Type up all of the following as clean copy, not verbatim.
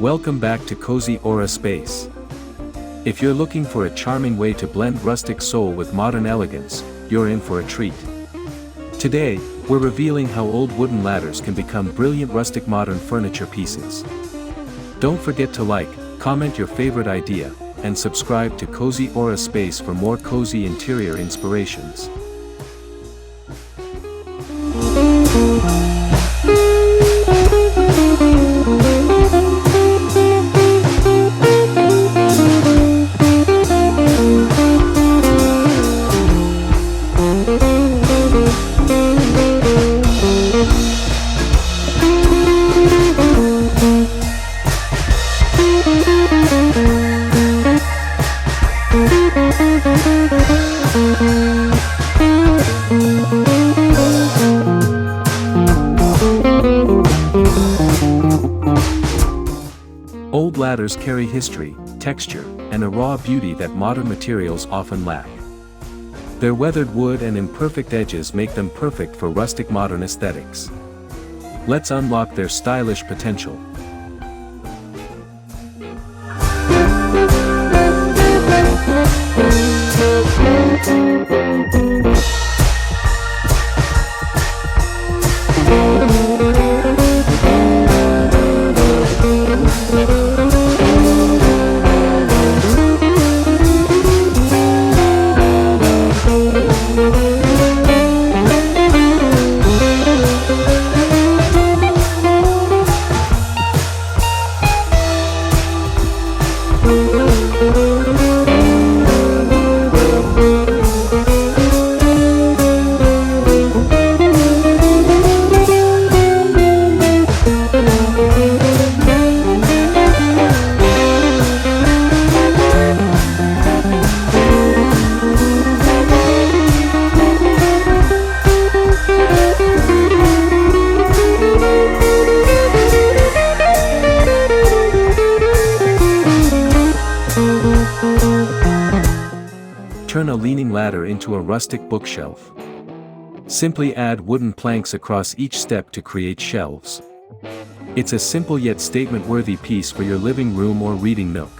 Welcome back to Cozy Aura Space. If you're looking for a charming way to blend rustic soul with modern elegance, you're in for a treat. Today, we're revealing how old wooden ladders can become brilliant rustic modern furniture pieces. Don't forget to like, comment your favorite idea, and subscribe to Cozy Aura Space for more cozy interior inspirations. Old ladders carry history, texture, and a raw beauty that modern materials often lack. Their weathered wood and imperfect edges make them perfect for rustic modern aesthetics. Let's unlock their stylish potential. Turn a leaning ladder into a rustic bookshelf. Simply add wooden planks across each step to create shelves. It's a simple yet statement-worthy piece for your living room or reading nook.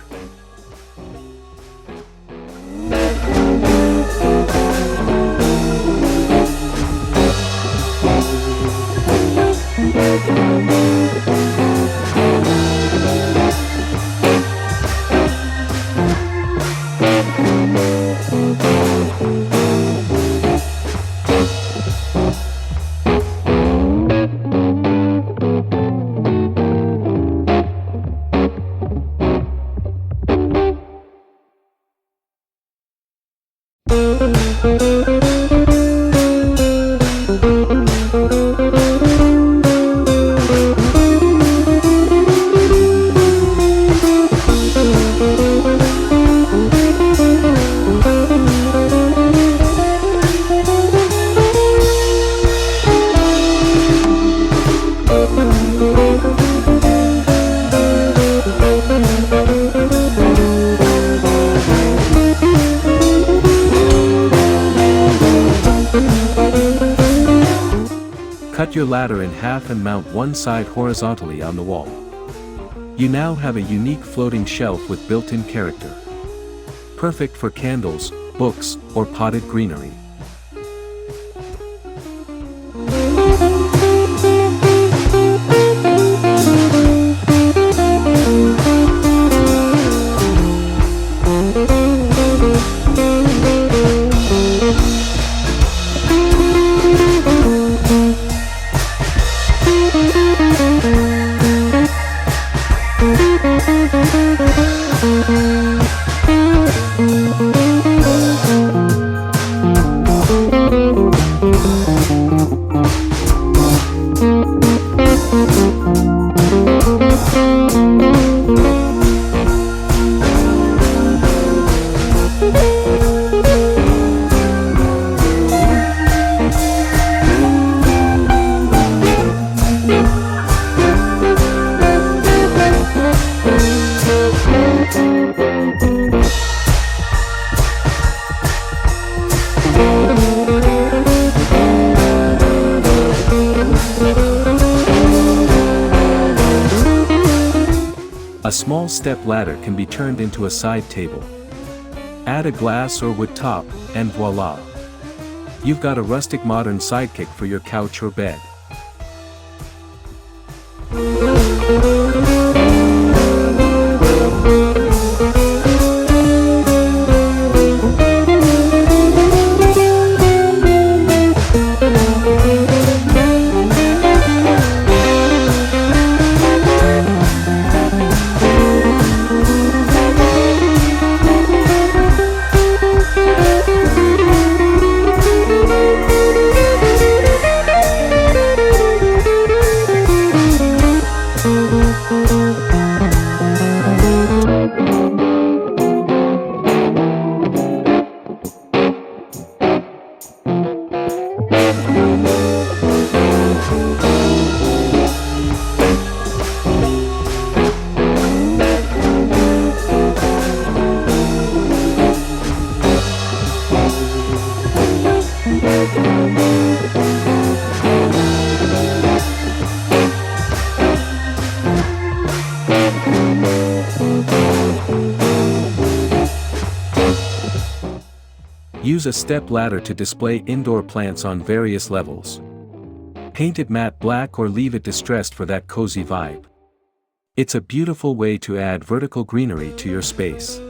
Cut your ladder in half and mount one side horizontally on the wall. You now have a unique floating shelf with built-in character. Perfect for candles, books, or potted greenery. A small step ladder can be turned into a side table. Add a glass or wood top, and voila! You've got a rustic modern sidekick for your couch or bed. Use a step ladder to display indoor plants on various levels. Paint it matte black or leave it distressed for that cozy vibe. It's a beautiful way to add vertical greenery to your space.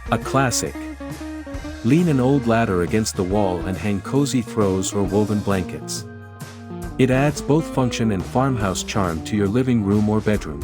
A classic. Lean an old ladder against the wall and hang cozy throws or woven blankets. It adds both function and farmhouse charm to your living room or bedroom.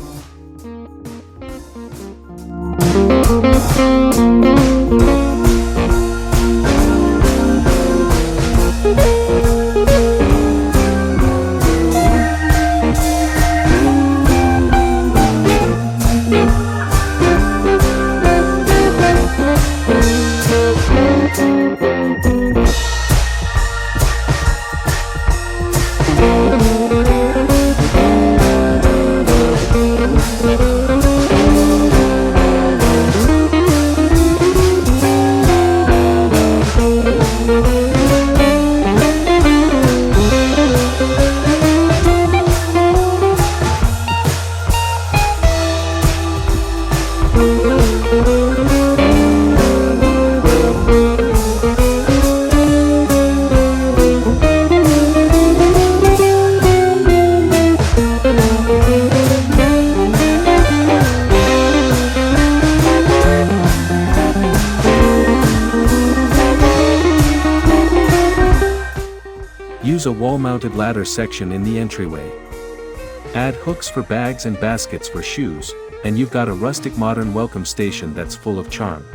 Use a wall-mounted ladder section in the entryway. Add hooks for bags and baskets for shoes, and you've got a rustic modern welcome station that's full of charm.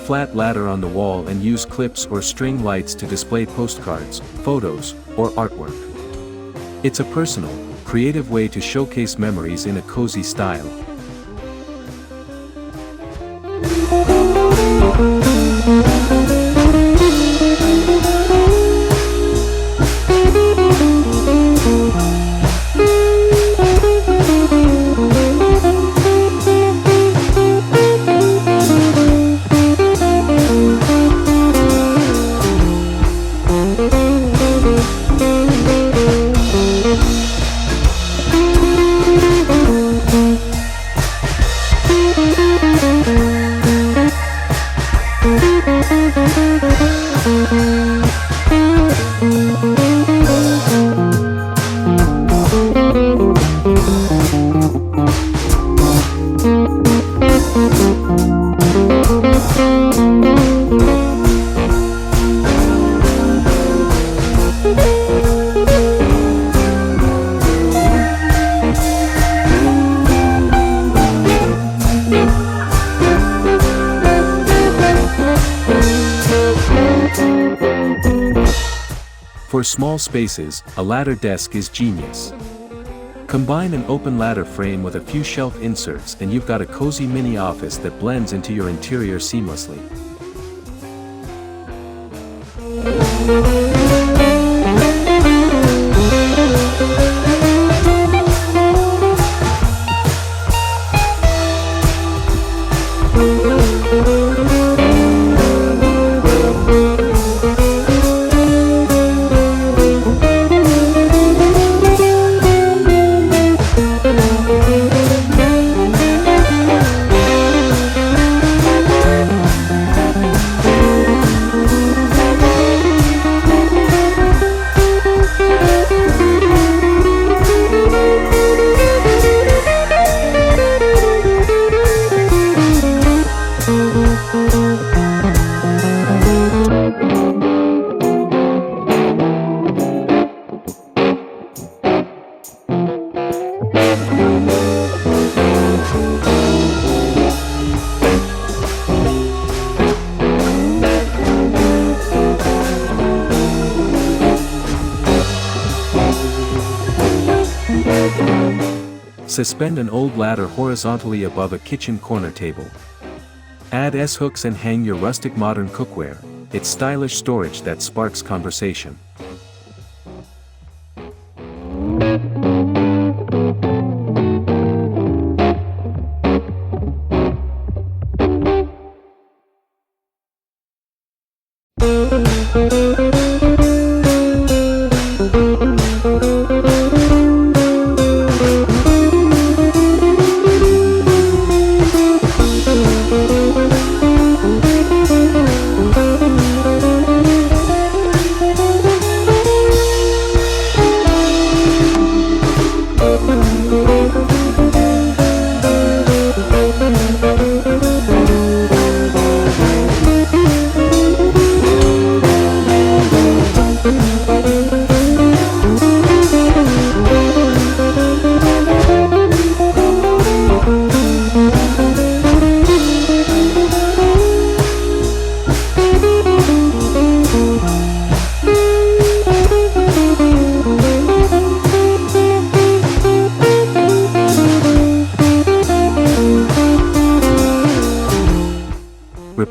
flat ladder on the wall and use clips or string lights to display postcards, photos, or artwork. It's a personal, creative way to showcase memories in a cozy style. For small spaces, a ladder desk is genius. Combine an open ladder frame with a few shelf inserts and you've got a cozy mini office that blends into your interior seamlessly. Suspend an old ladder horizontally above a kitchen corner table. Add S-hooks and hang your rustic modern cookware. It's stylish storage that sparks conversation.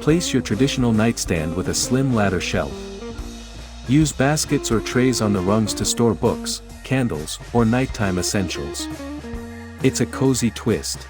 Replace your traditional nightstand with a slim ladder shelf. Use baskets or trays on the rungs to store books, candles, or nighttime essentials. It's a cozy twist.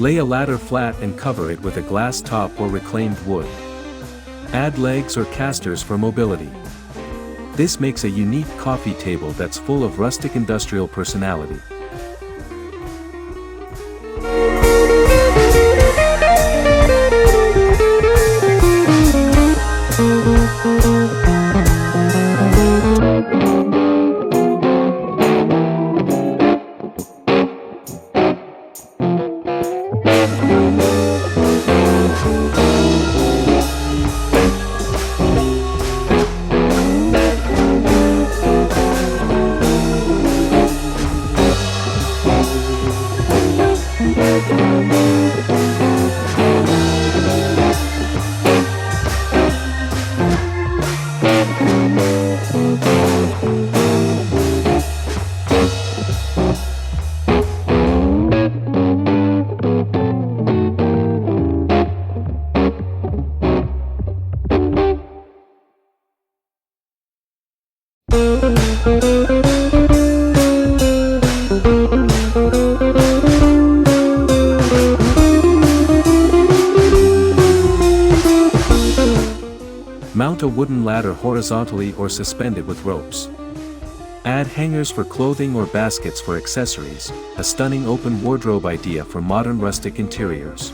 Lay a ladder flat and cover it with a glass top or reclaimed wood. Add legs or casters for mobility. This makes a unique coffee table that's full of rustic industrial personality. Mount a wooden ladder horizontally or suspended with ropes. Add hangers for clothing or baskets for accessories, a stunning open wardrobe idea for modern rustic interiors.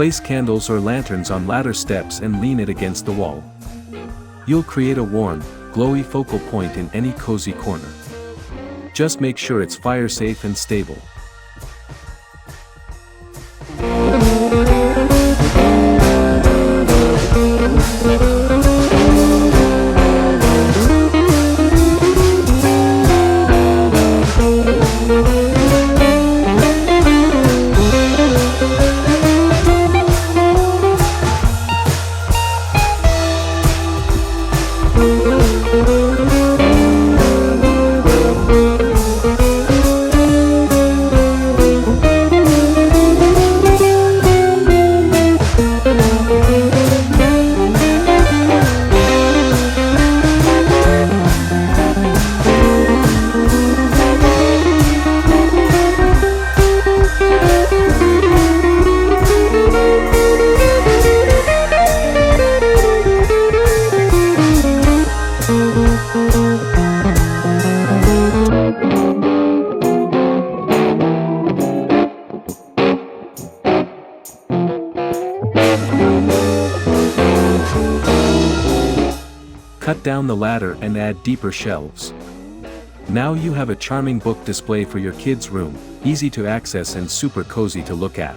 Place candles or lanterns on ladder steps and lean it against the wall. You'll create a warm, glowy focal point in any cozy corner. Just make sure it's fire safe and stable. Cut down the ladder and add deeper shelves. Now you have a charming book display for your kids' room, easy to access and super cozy to look at.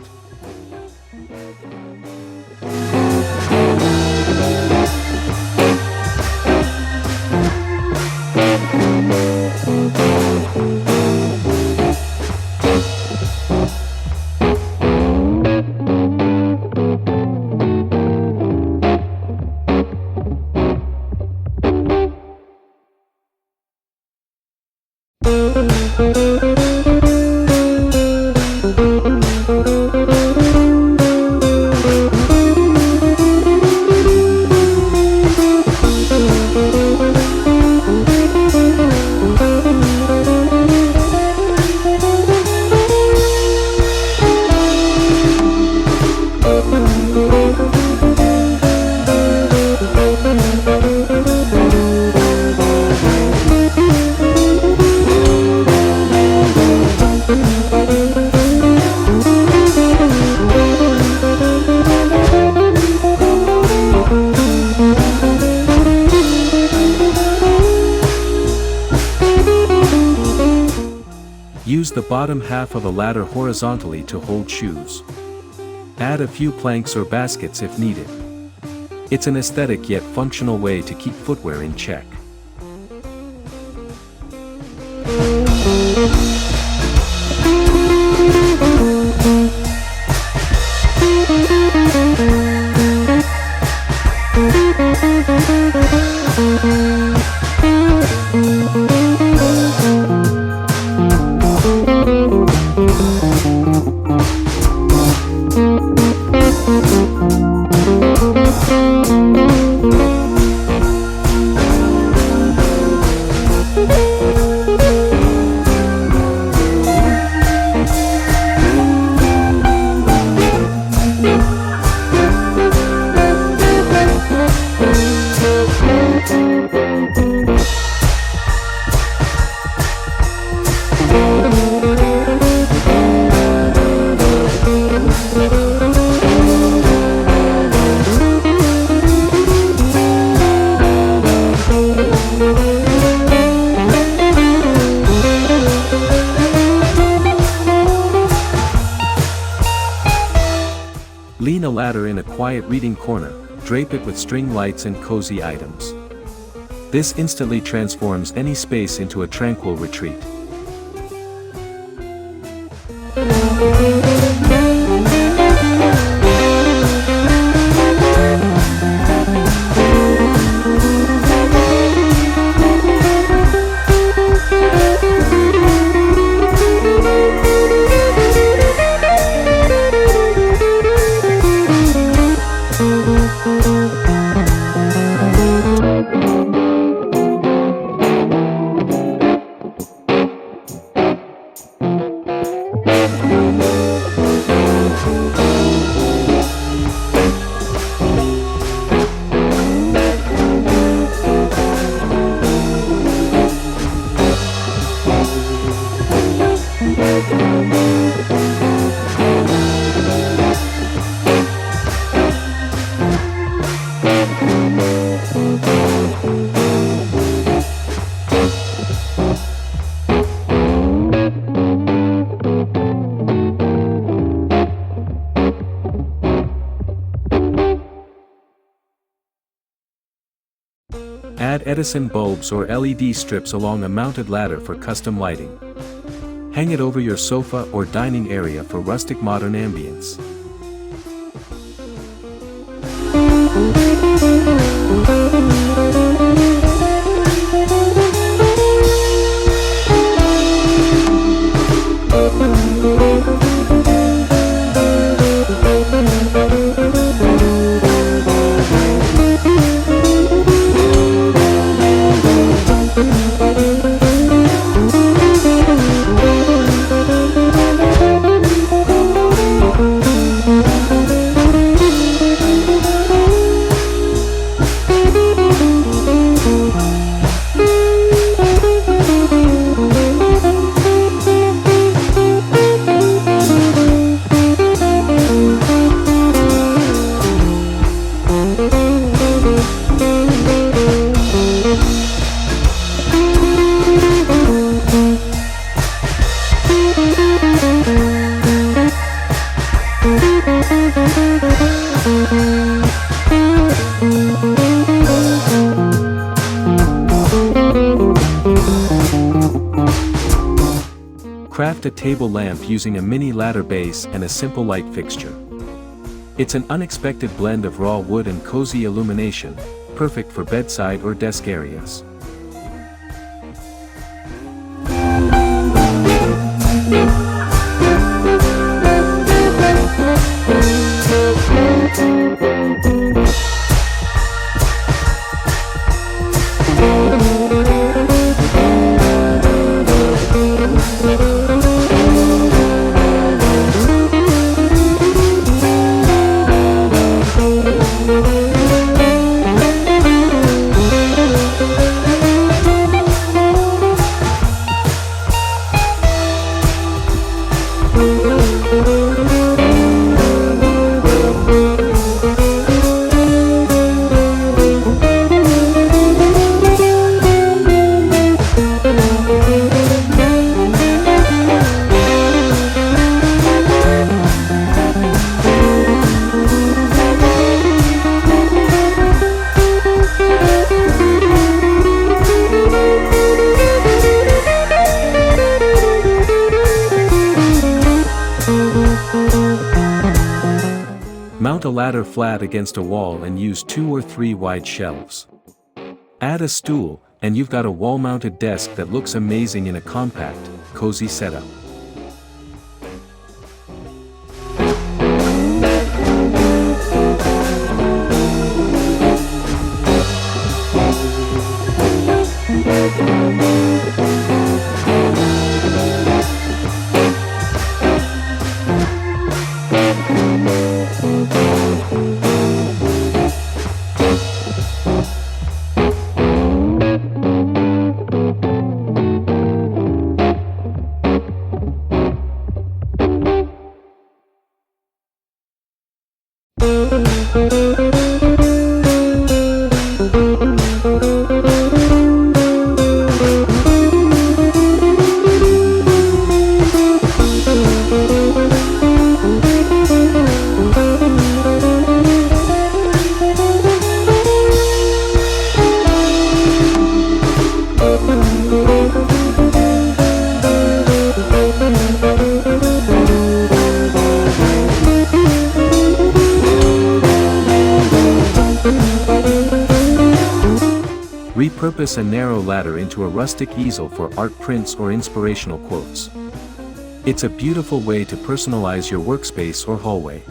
the bottom half of a ladder horizontally to hold shoes. Add a few planks or baskets if needed. It's an aesthetic yet functional way to keep footwear in check. Lean a ladder in a quiet reading corner, drape it with string lights and cozy items. This instantly transforms any space into a tranquil retreat. Add Edison bulbs or LED strips along a mounted ladder for custom lighting. Hang it over your sofa or dining area for rustic modern ambience. Craft a table lamp using a mini ladder base and a simple light fixture. It's an unexpected blend of raw wood and cozy illumination, perfect for bedside or desk areas. Mount a ladder flat against a wall and use 2 or 3 wide shelves. Add a stool, and you've got a wall-mounted desk that looks amazing in a compact, cozy setup. Repurpose a narrow ladder into a rustic easel for art prints or inspirational quotes. It's a beautiful way to personalize your workspace or hallway.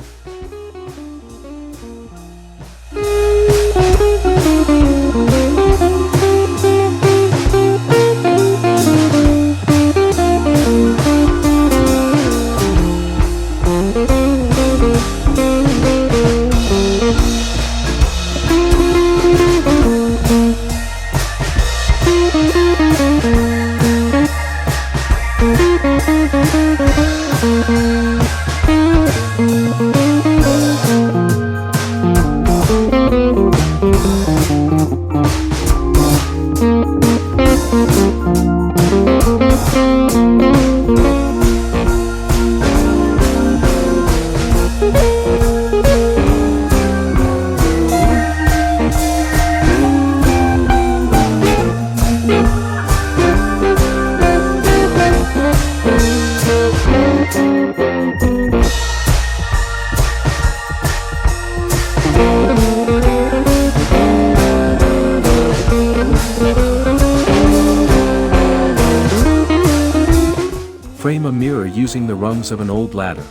Frame a mirror using the rungs of an old ladder.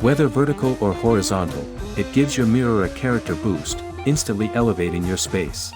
Whether vertical or horizontal, it gives your mirror a character boost, instantly elevating your space.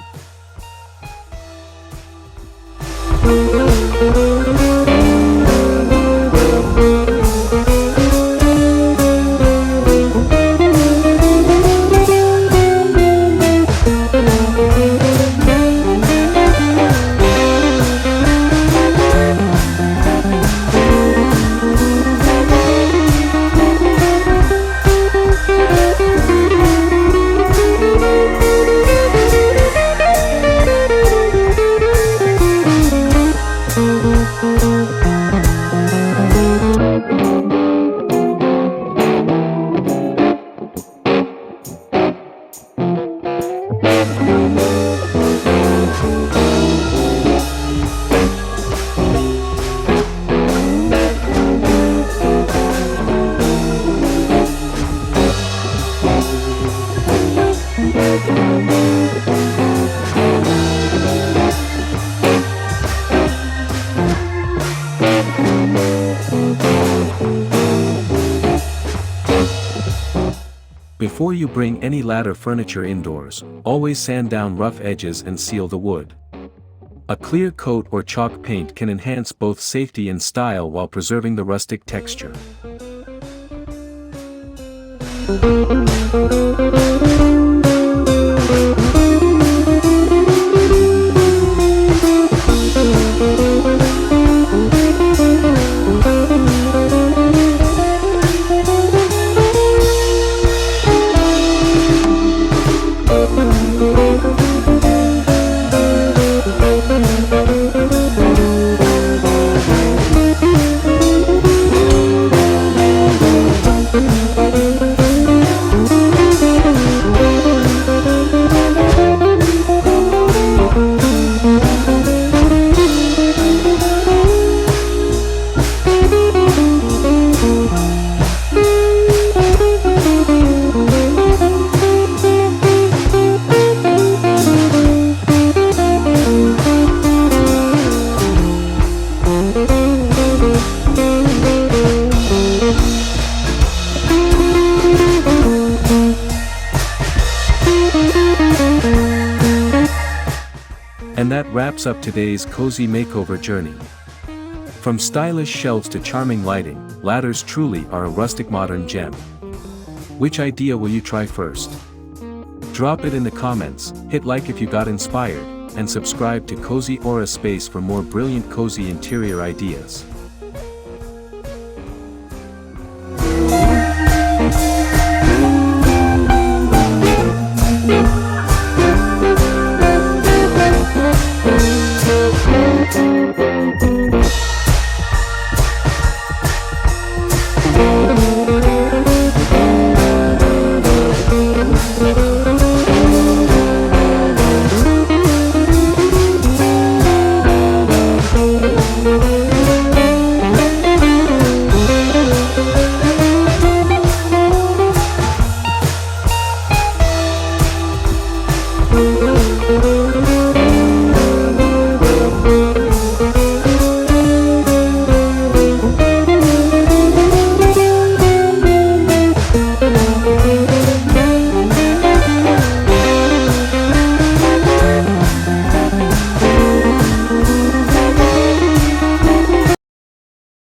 Before you bring any ladder furniture indoors, always sand down rough edges and seal the wood. A clear coat or chalk paint can enhance both safety and style while preserving the rustic texture. And that wraps up today's cozy makeover journey. From stylish shelves to charming lighting, ladders truly are a rustic modern gem. Which idea will you try first? Drop it in the comments, hit like if you got inspired, and subscribe to Cozy Aura Space for more brilliant cozy interior ideas.